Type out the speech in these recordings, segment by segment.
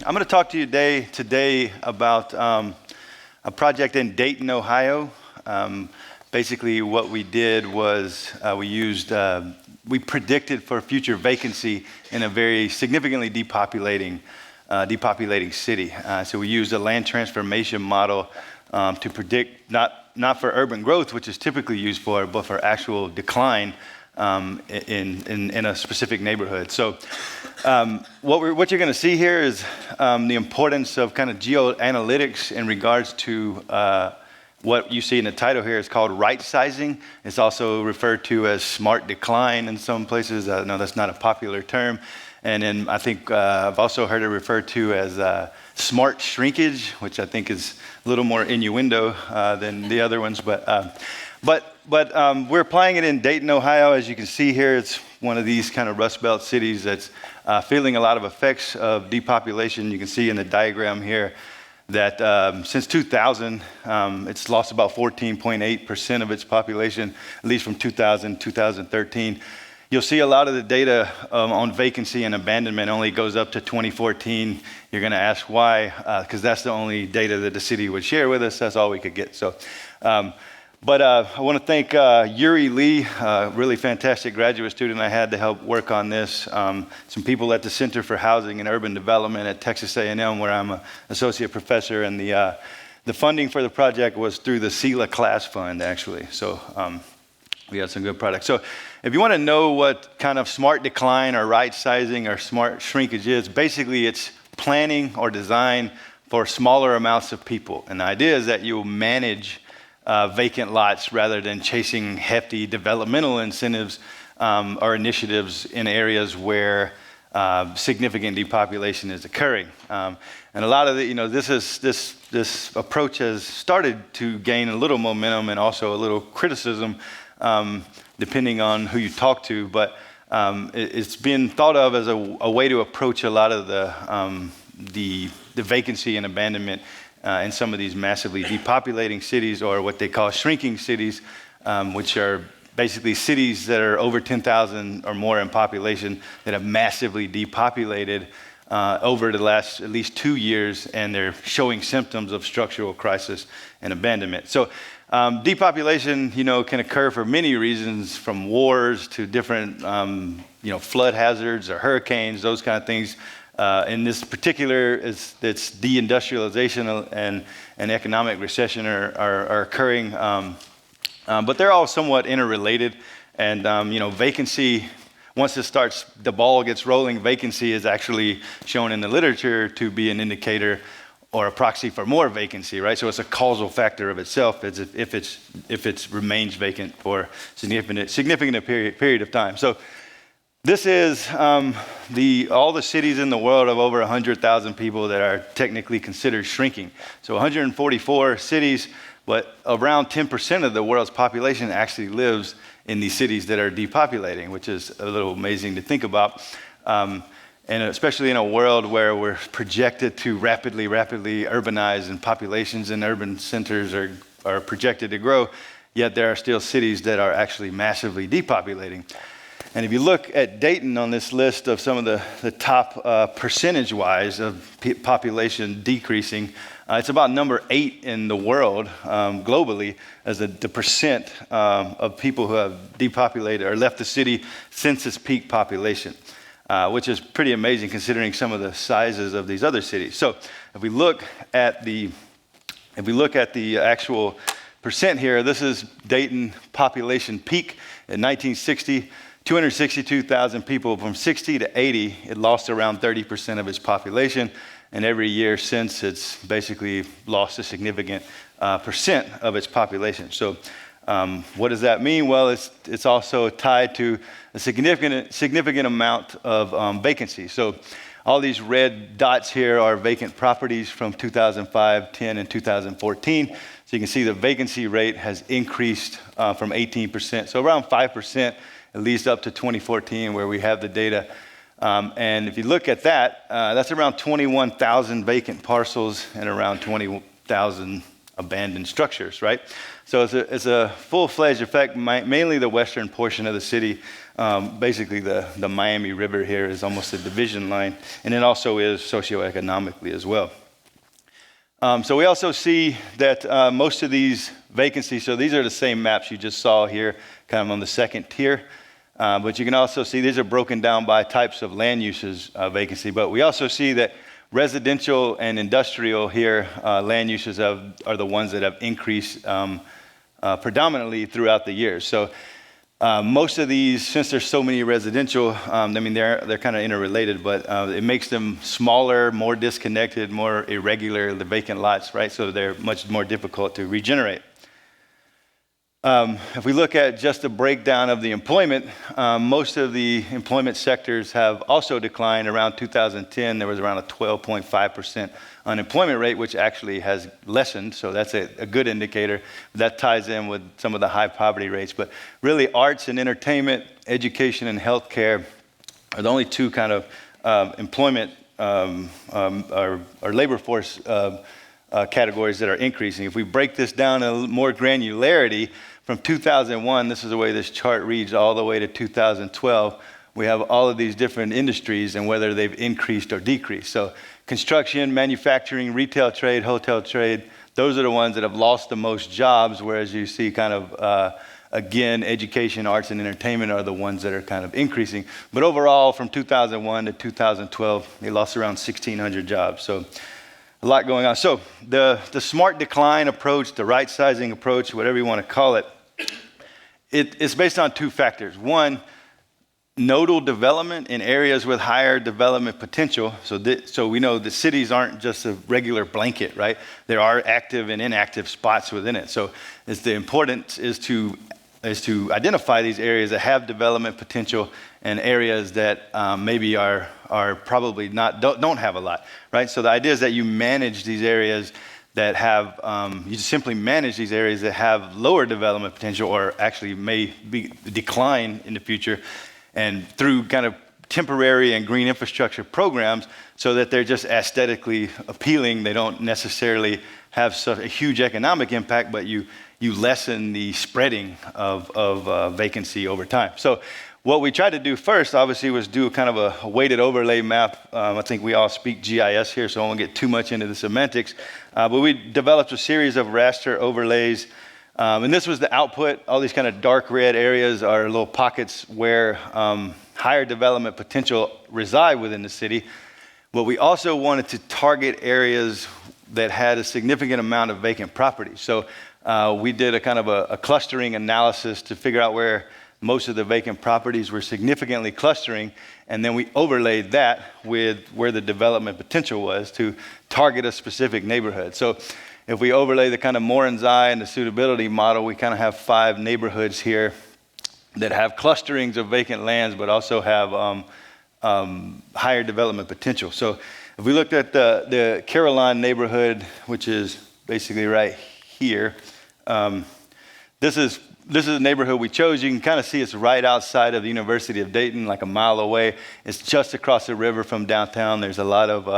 I'm going to talk to you today about a project in Dayton, Ohio. Basically, what we did was we predicted for future vacancy in a very significantly depopulating city. So we used a land transformation model to predict not for urban growth, which is typically used for, but for actual decline in a specific neighborhood. So what you're going to see here is the importance of kind of geoanalytics in regards to what you see in the title here is called right sizing. It's also referred to as smart decline in some places. I know that's not a popular term. And then I think I've also heard it referred to as smart shrinkage, which I think is a little more innuendo than the other ones. But we're applying it in Dayton, Ohio. As you can see here, it's one of these kind of Rust Belt cities that's feeling a lot of effects of depopulation. You can see in the diagram here that since 2000, it's lost about 14.8% of its population, at least from 2000 to 2013. You'll see a lot of the data on vacancy and abandonment only goes up to 2014. You're going to ask why, because that's the only data that the city would share with us. That's all we could get. So, but I want to thank Yuri Lee, a really fantastic graduate student I had to help work on this. Some people at the Center for Housing and Urban Development at Texas A&M, where I'm an associate professor, and the funding for the project was through the CELA Class Fund, actually. So we had some good products. So if you want to know what kind of smart decline or right sizing or smart shrinkage is, basically it's planning or design for smaller amounts of people. And the idea is that you'll manage vacant lots rather than chasing hefty developmental incentives or initiatives in areas where significant depopulation is occurring. And a lot of this approach has started to gain a little momentum and also a little criticism, depending on who you talk to. But it's been thought of as a way to approach a lot of the vacancy and abandonment in some of these massively depopulating cities, or what they call shrinking cities, which are basically cities that are over 10,000 or more in population that have massively depopulated over the last at least 2 years, and they're showing symptoms of structural crisis and abandonment. So depopulation, can occur for many reasons, from wars to different, flood hazards or hurricanes, those kind of things. In this particular, it's deindustrialization and economic recession are occurring, but they're all somewhat interrelated. And vacancy, once it starts, the ball gets rolling. Vacancy is actually shown in the literature to be an indicator or a proxy for more vacancy, right? So it's a causal factor of itself if it remains vacant for significant period of time. So this is all the cities in the world of over 100,000 people that are technically considered shrinking. So 144 cities, but around 10% of the world's population actually lives in these cities that are depopulating, which is a little amazing to think about. And especially in a world where we're projected to rapidly urbanize, and populations in urban centers are projected to grow, yet there are still cities that are actually massively depopulating. And if you look at Dayton on this list of some of the top percentage-wise of population decreasing, it's about number 8 in the world globally as the percent of people who have depopulated or left the city since its peak population, which is pretty amazing considering some of the sizes of these other cities. So if we look at the actual percent here, this is Dayton population peak in 1960. 262,000 people. From 60 to 80, it lost around 30% of its population. And every year since, it's basically lost a significant percent of its population. So what does that mean? Well, it's also tied to a significant amount of vacancy. So all these red dots here are vacant properties from 2005, 10, and 2014. So you can see the vacancy rate has increased from 18%, so around 5%, at least up to 2014, where we have the data. And if you look at that, that's around 21,000 vacant parcels and around 20,000 abandoned structures, right? So it's a full-fledged effect, mainly the western portion of the city. Basically, the Miami River here is almost a division line, and it also is socioeconomically as well. So we also see that most of these vacancies, so these are the same maps you just saw here, kind of on the second tier. But you can also see these are broken down by types of land uses vacancy. But we also see that residential and industrial here land uses are the ones that have increased predominantly throughout the years. So most of these, since there's so many residential, I mean, they're kind of interrelated, but it makes them smaller, more disconnected, more irregular, the vacant lots, right? So they're much more difficult to regenerate. If we look at just a breakdown of the employment, most of the employment sectors have also declined. Around 2010, there was around a 12.5% unemployment rate, which actually has lessened, so that's a good indicator. That ties in with some of the high poverty rates. But really, arts and entertainment, education and healthcare are the only two kind of employment or labor force categories that are increasing. If we break this down in more granularity, from 2001, this is the way this chart reads, all the way to 2012, we have all of these different industries and whether they've increased or decreased. So construction, manufacturing, retail trade, hotel trade, those are the ones that have lost the most jobs, whereas you see kind of, again, education, arts, and entertainment are the ones that are kind of increasing. But overall, from 2001 to 2012, they lost around 1,600 jobs. So a lot going on. So the smart decline approach, the right sizing approach, whatever you want to call it, it's based on two factors. One, nodal development in areas with higher development potential. So we know the cities aren't just a regular blanket, right? There are active and inactive spots within it. So the importance is to identify these areas that have development potential and areas that maybe are probably don't have a lot, right? So the idea is that you manage these areas that have, you just simply manage these areas that have lower development potential or actually may decline in the future, and through kind of temporary and green infrastructure programs so that they're just aesthetically appealing. They don't necessarily have such a huge economic impact, but you lessen the spreading of vacancy over time. So what we tried to do first, obviously, was do kind of a weighted overlay map. I think we all speak GIS here, so I won't get too much into the semantics. But we developed a series of raster overlays. And this was the output. All these kind of dark red areas are little pockets where higher development potential reside within the city. But we also wanted to target areas that had a significant amount of vacant property. So we did a kind of a clustering analysis to figure out where most of the vacant properties were significantly clustering, and then we overlaid that with where the development potential was to target a specific neighborhood. So if we overlay the kind of Moran's Eye and the suitability model, we kind of have 5 neighborhoods here that have clusterings of vacant lands, but also have higher development potential. So if we looked at the Caroline neighborhood, which is basically right here, this is a neighborhood we chose. You can kind of see it's right outside of the University of Dayton, like a mile away. It's just across the river from downtown. There's a lot of,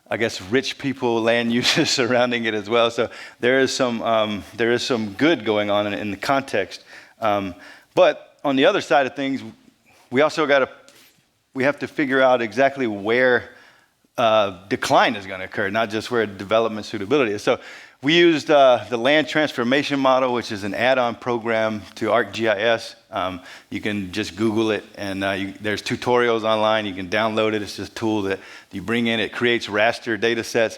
I guess, rich people land uses surrounding it as well. So there is some good going on in the context. But on the other side of things, we also we have to figure out exactly where decline is going to occur, not just where development suitability is. So we used the land transformation model, which is an add-on program to ArcGIS. You can just Google it, and there's tutorials online. You can download it. It's just a tool that you bring in. It creates raster data sets.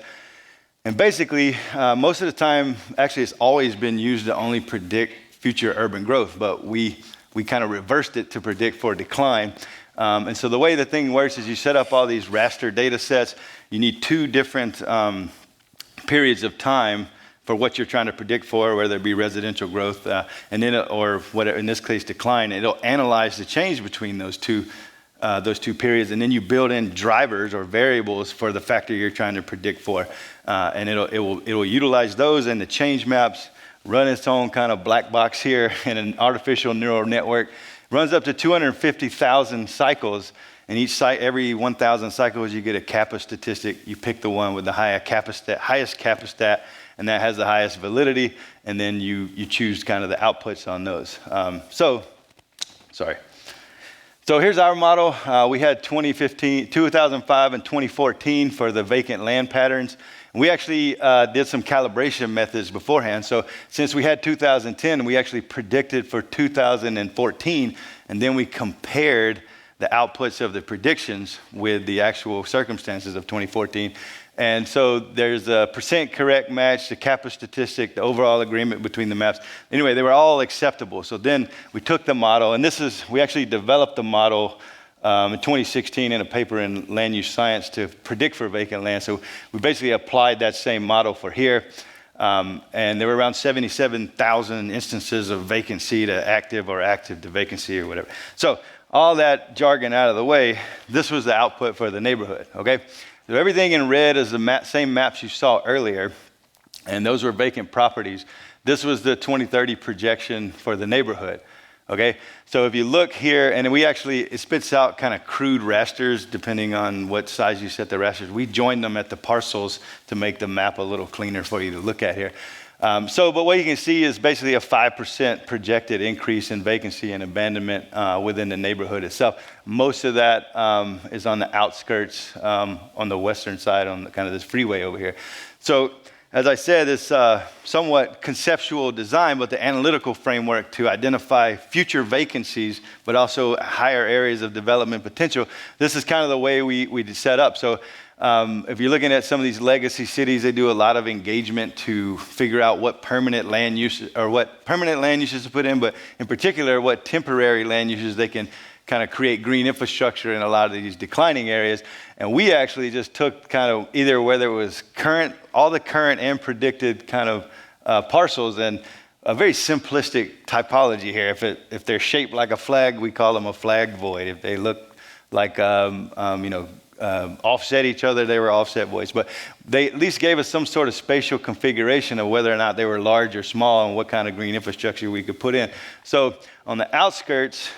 And basically, most of the time, actually, it's always been used to only predict future urban growth, but we kind of reversed it to predict for decline. And so the way the thing works is you set up all these raster data sets. You need 2 different periods of time for what you're trying to predict for, whether it be residential growth, and then, or whatever, in this case, decline. It'll analyze the change between those two periods, and then you build in drivers or variables for the factor you're trying to predict for, and it will utilize those and the change maps, run its own kind of black box here in an artificial neural network. Runs up to 250,000 cycles. And every 1,000 cycles, you get a kappa statistic. You pick the one with the highest kappa stat, and that has the highest validity, and then you choose kind of the outputs on those. So here's our model. We had 2005 and 2014 for the vacant land patterns. We actually did some calibration methods beforehand. So since we had 2010, we actually predicted for 2014, and then we compared the outputs of the predictions with the actual circumstances of 2014. And so there's a percent correct match, the kappa statistic, the overall agreement between the maps. Anyway, they were all acceptable. So then we took the model, and we actually developed the model in 2016 in a paper in Land Use Science to predict for vacant land. So we basically applied that same model for here. And there were around 77,000 instances of vacancy to active or active to vacancy or whatever. So all that jargon out of the way, this was the output for the neighborhood, okay? So everything in red is the same maps you saw earlier, and those were vacant properties. This was the 2030 projection for the neighborhood, okay? So if you look here, and it spits out kind of crude rasters depending on what size you set the rasters. We joined them at the parcels to make the map a little cleaner for you to look at here. But what you can see is basically a 5% projected increase in vacancy and abandonment within the neighborhood itself. Most of that is on the outskirts, on the western side, on kind of this freeway over here. So as I said, it's somewhat conceptual design, but the analytical framework to identify future vacancies, but also higher areas of development potential. This is kind of the way we set up. So if you're looking at some of these legacy cities, they do a lot of engagement to figure out what permanent land uses to put in, but in particular, what temporary land uses they can kind of create green infrastructure in a lot of these declining areas. And we actually just took kind of either whether it was all the current and predicted kind of parcels, and a very simplistic typology here. If they're shaped like a flag, we call them a flag void. If they look like offset each other, they were offset voids. But they at least gave us some sort of spatial configuration of whether or not they were large or small and what kind of green infrastructure we could put in. So on the outskirts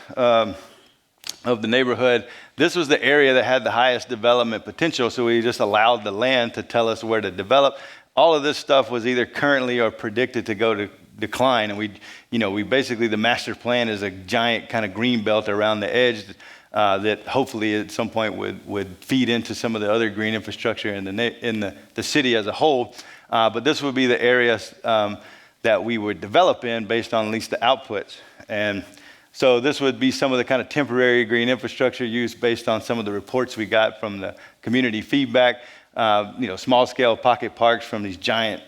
of the neighborhood, this was the area that had the highest development potential. So we just allowed the land to tell us where to develop. All of this stuff was either currently or predicted to go to decline. And we basically, the master plan is a giant kind of green belt around the edge that hopefully at some point would feed into some of the other green infrastructure in the city as a whole. But this would be the areas that we would develop in based on at least the outputs. And so this would be some of the kind of temporary green infrastructure used based on some of the reports we got from the community feedback. Small scale pocket parks from these giant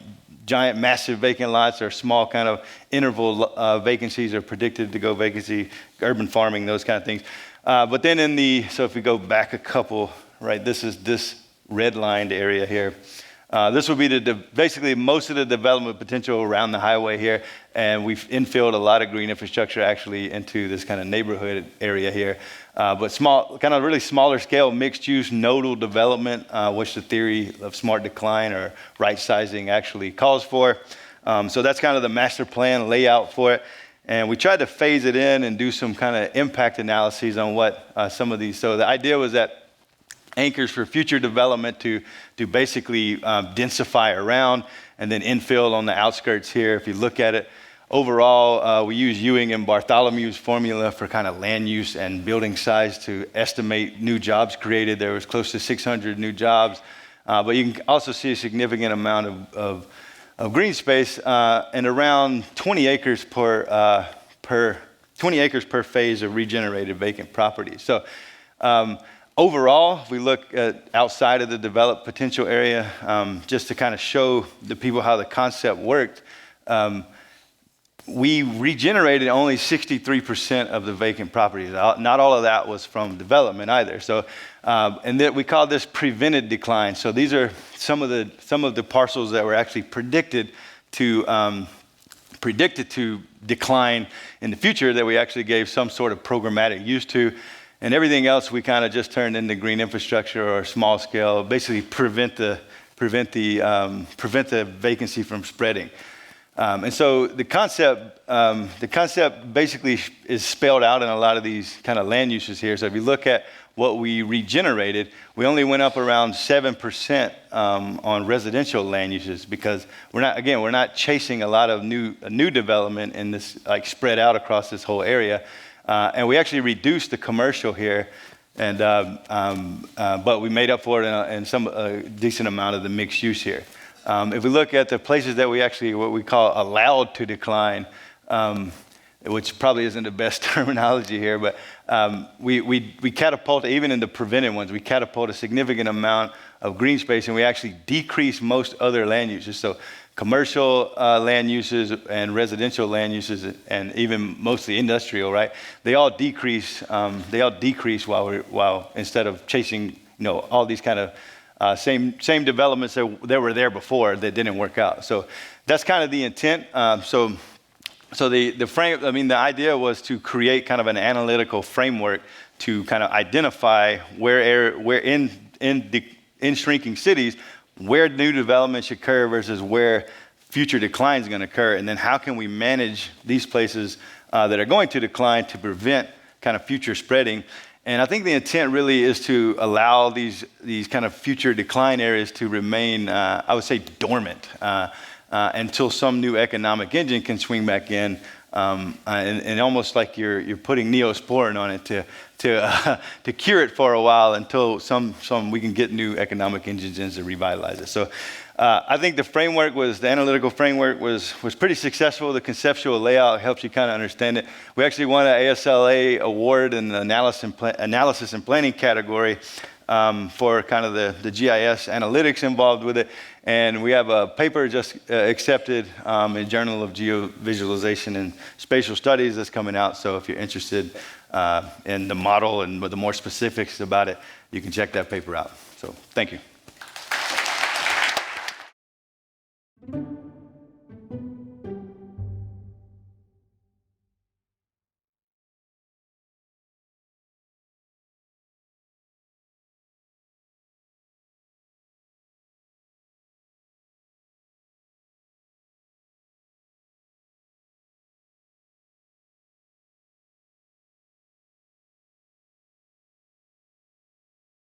massive vacant lots, or small kind of interval vacancies are predicted to go vacancy, urban farming, those kind of things. But then so if we go back a couple, right, this is this red-lined area here. This would be basically most of the development potential around the highway here, and we've infilled a lot of green infrastructure actually into this kind of neighborhood area here. But small, kind of really smaller scale mixed-use nodal development, which the theory of smart decline or right sizing actually calls for. So that's kind of the master plan layout for it. And we tried to phase it in and do some kind of impact analyses on what some of these. So the idea was that anchors for future development to basically densify around and then infill on the outskirts here. If you look at it, overall, we use Ewing and Bartholomew's formula for kind of land use and building size to estimate new jobs created. There was close to 600 new jobs, but you can also see a significant amount of green space and around 20 acres per 20 acres per phase of regenerated vacant properties. So overall, if we look at outside of the developed potential area, just to kind of show the people how the concept worked, we regenerated only 63% of the vacant properties. Not all of that was from development either. So, and that we call this prevented decline. So these are some of the parcels that were actually predicted to decline in the future that we actually gave some sort of programmatic use to. And everything else we kind of just turned into green infrastructure or small scale, basically prevent the vacancy from spreading. And so the concept basically is spelled out in a lot of these kind of land uses here. So if you look at what we regenerated, we only went up around 7% on residential land uses, because we're not chasing a lot of new development in this, like, spread out across this whole area. And we actually reduced the commercial here, and but we made up for it in some decent amount of the mixed use here. If we look at the places that we actually, what we call allowed to decline, which probably isn't the best terminology here, but we catapult, even in the prevented ones, we catapult a significant amount of green space, and we actually decrease most other land uses. So commercial land uses and residential land uses, and even mostly industrial, right? They all decrease. While instead of chasing, all these kind of same developments that were there before that didn't work out. So that's kind of the intent. So the idea was to create kind of an analytical framework to kind of identify where in shrinking cities, where new development should occur versus where future decline is going to occur, and then how can we manage these places that are going to decline to prevent kind of future spreading. And I think the intent really is to allow these kind of future decline areas to remain, I would say, dormant until some new economic engine can swing back in, and almost like you're putting Neosporin on it to cure it for a while until we can get new economic engines in to revitalize it. So I think the analytical framework was pretty successful. The conceptual layout helps you kind of understand it. We actually won an ASLA award in the analysis and planning category for kind of the GIS analytics involved with it. And we have a paper just accepted in Journal of Geovisualization and Spatial Studies that's coming out. So if you're interested in the model and the more specifics about it, you can check that paper out. So thank you.